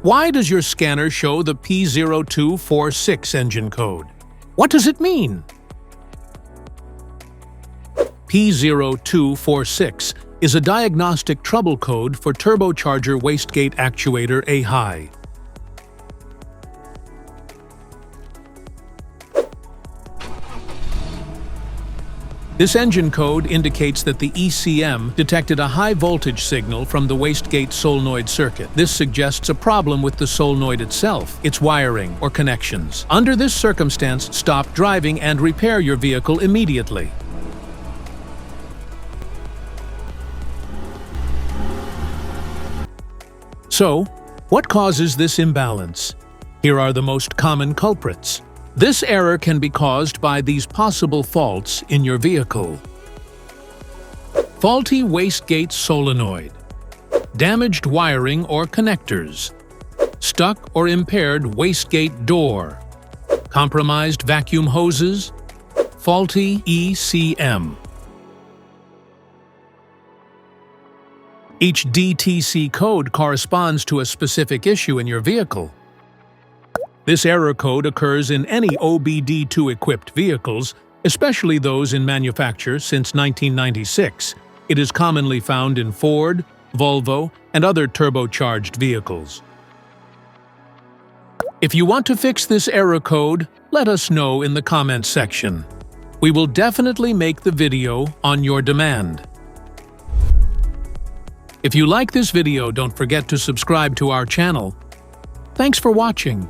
Why does your scanner show the P0246 engine code? What does it mean? P0246 is a diagnostic trouble code for turbocharger wastegate actuator A-high. This engine code indicates that the ECM detected a high voltage signal from the wastegate solenoid circuit. This suggests a problem with the solenoid itself, its wiring, or connections. Under this circumstance, stop driving and repair your vehicle immediately. So, what causes this imbalance? Here are the most common culprits. This error can be caused by these possible faults in your vehicle. Faulty wastegate solenoid, damaged wiring or connectors, stuck or impaired wastegate door, compromised vacuum hoses, faulty ECM. Each DTC code corresponds to a specific issue in your vehicle. This error code occurs in any OBD2-equipped vehicles, especially those in manufacture since 1996. It is commonly found in Ford, Volvo, and other turbocharged vehicles. If you want to fix this error code, let us know in the comments section. We will definitely make the video on your demand. If you like this video, don't forget to subscribe to our channel. Thanks for watching.